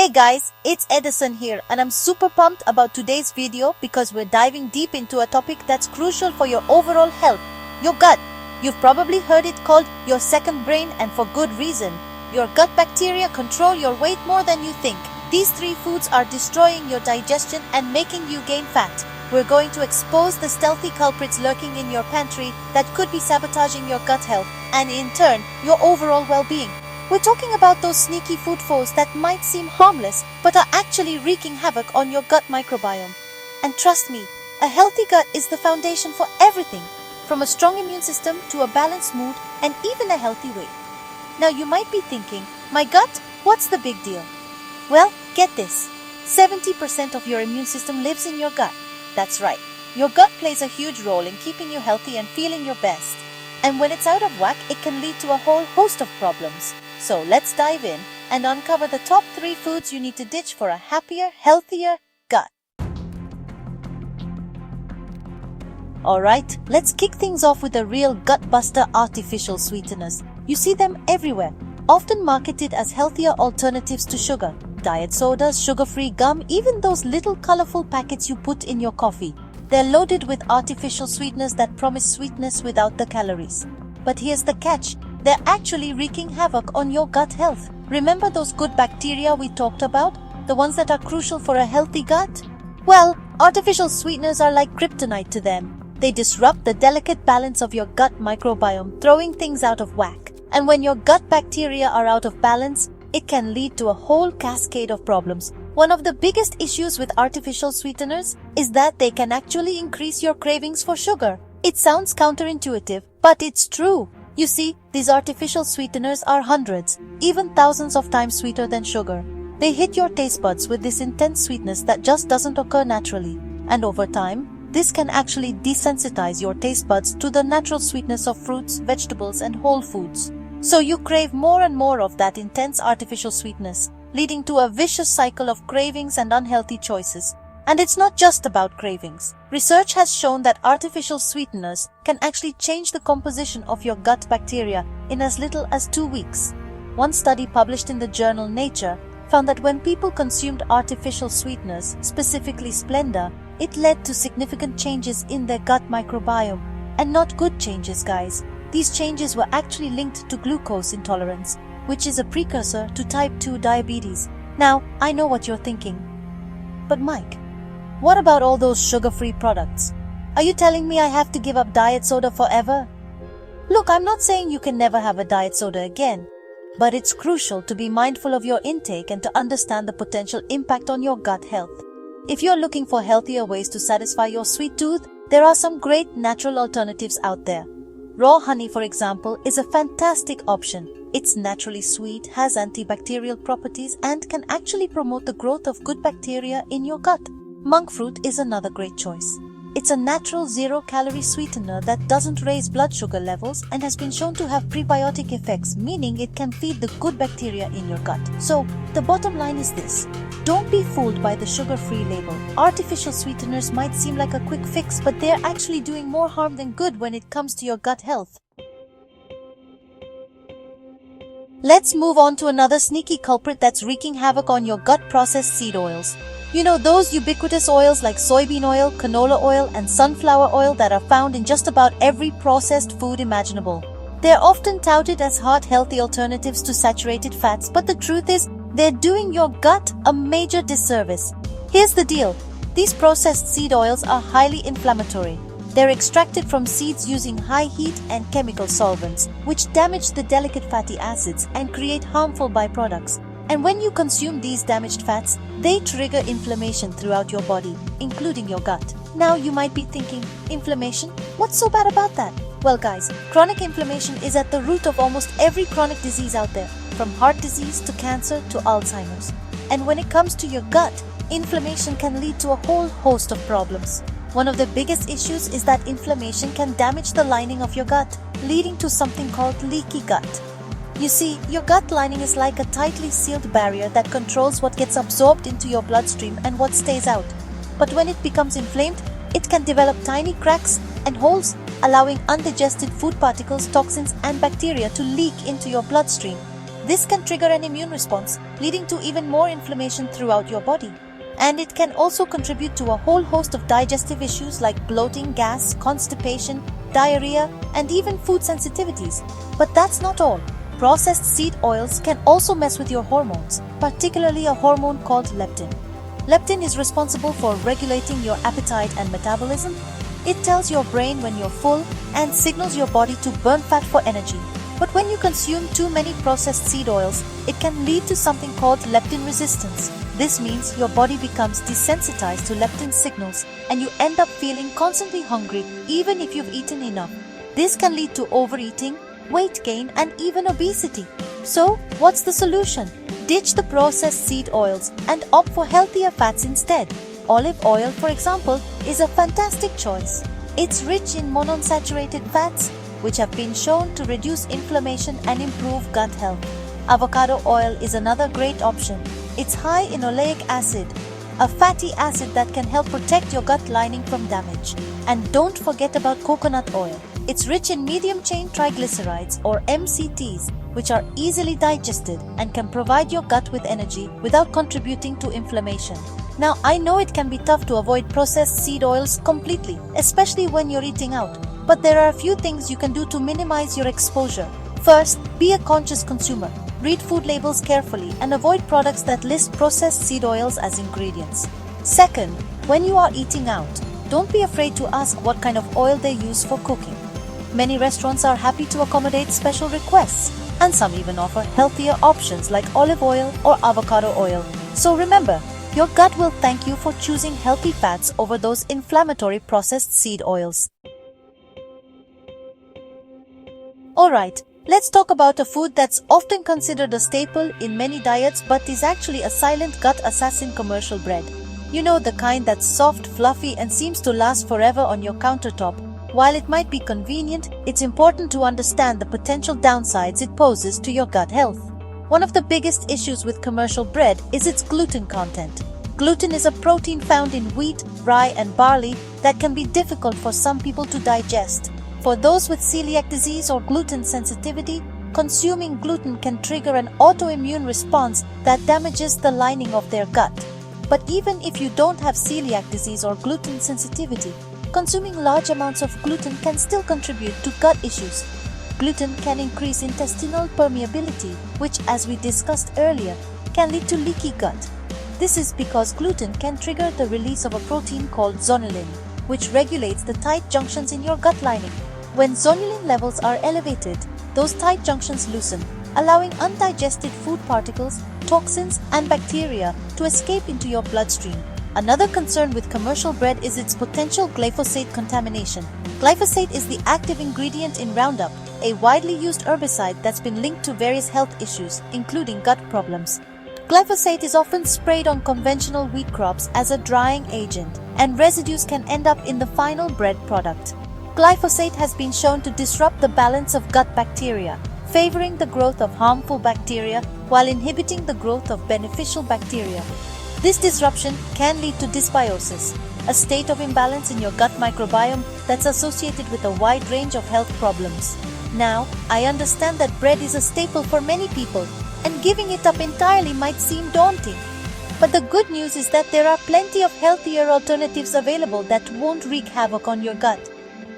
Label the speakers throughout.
Speaker 1: Hey guys, it's Edison here and I'm super pumped about today's video because we're diving deep into a topic that's crucial for your overall health, your gut. You've probably heard it called your second brain, and for good reason. Your gut bacteria control your weight more than you think. These three foods are destroying your digestion and making you gain fat. We're going to expose the stealthy culprits lurking in your pantry that could be sabotaging your gut health and in turn your overall well-being. We're talking about those sneaky food foes that might seem harmless but are actually wreaking havoc on your gut microbiome. And trust me, a healthy gut is the foundation for everything, from a strong immune system to a balanced mood and even a healthy weight. Now you might be thinking, my gut, what's the big deal? Well, get this, 70% of your immune system lives in your gut. That's right, your gut plays a huge role in keeping you healthy and feeling your best. And when it's out of whack, it can lead to a whole host of problems. So let's dive in and uncover the top 3 foods you need to ditch for a happier, healthier gut. Alright, let's kick things off with a real gut-buster: artificial sweeteners. You see them everywhere, often marketed as healthier alternatives to sugar. Diet sodas, sugar-free gum, even those little colorful packets you put in your coffee. They're loaded with artificial sweeteners that promise sweetness without the calories. But here's the catch. They're actually wreaking havoc on your gut health. Remember those good bacteria we talked about? The ones that are crucial for a healthy gut? Well, artificial sweeteners are like kryptonite to them. They disrupt the delicate balance of your gut microbiome, throwing things out of whack. And when your gut bacteria are out of balance, it can lead to a whole cascade of problems. One of the biggest issues with artificial sweeteners is that they can actually increase your cravings for sugar. It sounds counterintuitive, but it's true. You see, these artificial sweeteners are hundreds, even thousands of times sweeter than sugar. They hit your taste buds with this intense sweetness that just doesn't occur naturally. And over time, this can actually desensitize your taste buds to the natural sweetness of fruits, vegetables, and whole foods. So you crave more and more of that intense artificial sweetness, leading to a vicious cycle of cravings and unhealthy choices. And it's not just about cravings. Research has shown that artificial sweeteners can actually change the composition of your gut bacteria in as little as 2 weeks. One study published in the journal Nature found that when people consumed artificial sweeteners, specifically Splenda, it led to significant changes in their gut microbiome. And not good changes, guys. These changes were actually linked to glucose intolerance, which is a precursor to type 2 diabetes. Now, I know what you're thinking. But Mike, what about all those sugar-free products? Are you telling me I have to give up diet soda forever? Look, I'm not saying you can never have a diet soda again, but it's crucial to be mindful of your intake and to understand the potential impact on your gut health. If you're looking for healthier ways to satisfy your sweet tooth, there are some great natural alternatives out there. Raw honey, for example, is a fantastic option. It's naturally sweet, has antibacterial properties, and can actually promote the growth of good bacteria in your gut. Monk fruit is another great choice. It's a natural zero-calorie sweetener that doesn't raise blood sugar levels and has been shown to have prebiotic effects, meaning it can feed the good bacteria in your gut. So, the bottom line is this. Don't be fooled by the sugar-free label. Artificial sweeteners might seem like a quick fix, but they're actually doing more harm than good when it comes to your gut health. Let's move on to another sneaky culprit that's wreaking havoc on your gut: processed seed oils. You know, those ubiquitous oils like soybean oil, canola oil, and sunflower oil that are found in just about every processed food imaginable. They're often touted as heart-healthy alternatives to saturated fats, but the truth is, they're doing your gut a major disservice. Here's the deal. These processed seed oils are highly inflammatory. They're extracted from seeds using high heat and chemical solvents, which damage the delicate fatty acids and create harmful byproducts. And when you consume these damaged fats, they trigger inflammation throughout your body, including your gut. Now you might be thinking, inflammation? What's so bad about that? Well guys, chronic inflammation is at the root of almost every chronic disease out there, from heart disease to cancer to Alzheimer's. And when it comes to your gut, inflammation can lead to a whole host of problems. One of the biggest issues is that inflammation can damage the lining of your gut, leading to something called leaky gut. You see, your gut lining is like a tightly sealed barrier that controls what gets absorbed into your bloodstream and what stays out. But when it becomes inflamed, it can develop tiny cracks and holes, allowing undigested food particles, toxins, and bacteria to leak into your bloodstream. This can trigger an immune response, leading to even more inflammation throughout your body. And it can also contribute to a whole host of digestive issues like bloating, gas, constipation, diarrhea, and even food sensitivities. But that's not all. Processed seed oils can also mess with your hormones, particularly a hormone called leptin. Leptin is responsible for regulating your appetite and metabolism. It tells your brain when you're full and signals your body to burn fat for energy. But when you consume too many processed seed oils, it can lead to something called leptin resistance. This means your body becomes desensitized to leptin signals and you end up feeling constantly hungry even if you've eaten enough. This can lead to overeating, weight gain, and even obesity. So, what's the solution? Ditch the processed seed oils and opt for healthier fats instead. Olive oil, for example, is a fantastic choice. It's rich in monounsaturated fats, which have been shown to reduce inflammation and improve gut health. Avocado oil is another great option. It's high in oleic acid, a fatty acid that can help protect your gut lining from damage. And don't forget about coconut oil. It's rich in medium-chain triglycerides or MCTs, which are easily digested and can provide your gut with energy without contributing to inflammation. Now, I know it can be tough to avoid processed seed oils completely, especially when you're eating out. But there are a few things you can do to minimize your exposure. First, be a conscious consumer. Read food labels carefully and avoid products that list processed seed oils as ingredients. Second, when you are eating out, don't be afraid to ask what kind of oil they use for cooking. Many restaurants are happy to accommodate special requests, and some even offer healthier options like olive oil or avocado oil. So remember, your gut will thank you for choosing healthy fats over those inflammatory processed seed oils. Alright, let's talk about a food that's often considered a staple in many diets but is actually a silent gut assassin: commercial bread. You know, the kind that's soft, fluffy, and seems to last forever on your countertop. While it might be convenient, it's important to understand the potential downsides it poses to your gut health. One of the biggest issues with commercial bread is its gluten content. Gluten is a protein found in wheat, rye, and barley that can be difficult for some people to digest. For those with celiac disease or gluten sensitivity, consuming gluten can trigger an autoimmune response that damages the lining of their gut. But even if you don't have celiac disease or gluten sensitivity, consuming large amounts of gluten can still contribute to gut issues. Gluten can increase intestinal permeability, which, as we discussed earlier, can lead to leaky gut. This is because gluten can trigger the release of a protein called zonulin, which regulates the tight junctions in your gut lining. When zonulin levels are elevated, those tight junctions loosen, allowing undigested food particles, toxins, and bacteria to escape into your bloodstream. Another concern with commercial bread is its potential glyphosate contamination. Glyphosate is the active ingredient in Roundup, a widely used herbicide that's been linked to various health issues, including gut problems. Glyphosate is often sprayed on conventional wheat crops as a drying agent, and residues can end up in the final bread product. Glyphosate has been shown to disrupt the balance of gut bacteria, favoring the growth of harmful bacteria while inhibiting the growth of beneficial bacteria. This disruption can lead to dysbiosis, a state of imbalance in your gut microbiome that's associated with a wide range of health problems. Now, I understand that bread is a staple for many people, and giving it up entirely might seem daunting. But the good news is that there are plenty of healthier alternatives available that won't wreak havoc on your gut.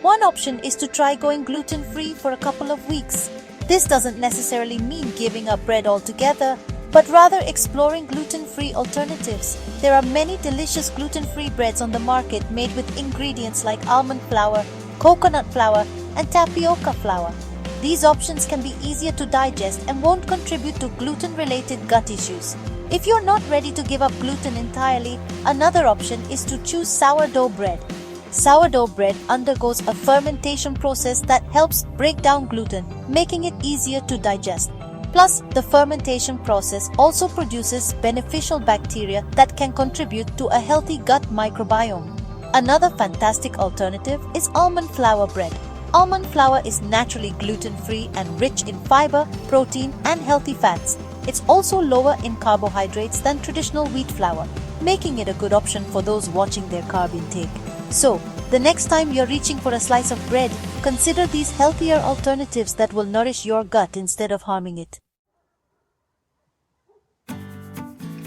Speaker 1: One option is to try going gluten-free for a couple of weeks. This doesn't necessarily mean giving up bread altogether, but rather exploring gluten-free alternatives. There are many delicious gluten-free breads on the market made with ingredients like almond flour, coconut flour, and tapioca flour. These options can be easier to digest and won't contribute to gluten-related gut issues. If you're not ready to give up gluten entirely, another option is to choose sourdough bread. Sourdough bread undergoes a fermentation process that helps break down gluten, making it easier to digest. Plus, the fermentation process also produces beneficial bacteria that can contribute to a healthy gut microbiome. Another fantastic alternative is almond flour bread. Almond flour is naturally gluten-free and rich in fiber, protein, and healthy fats. It's also lower in carbohydrates than traditional wheat flour, making it a good option for those watching their carb intake. So, the next time you're reaching for a slice of bread, consider these healthier alternatives that will nourish your gut instead of harming it.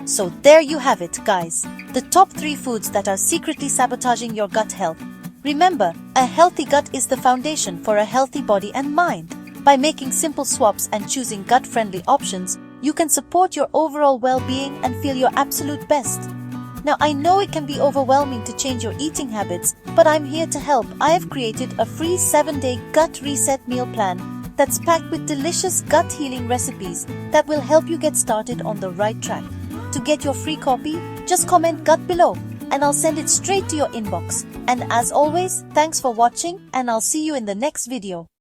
Speaker 1: So there you have it, guys. The top 3 foods that are secretly sabotaging your gut health. Remember, a healthy gut is the foundation for a healthy body and mind. By making simple swaps and choosing gut-friendly options, you can support your overall well-being and feel your absolute best. Now, I know it can be overwhelming to change your eating habits, but I'm here to help. I have created a free 7-day gut reset meal plan that's packed with delicious gut healing recipes that will help you get started on the right track. To get your free copy, just comment gut below and I'll send it straight to your inbox. And as always, thanks for watching and I'll see you in the next video.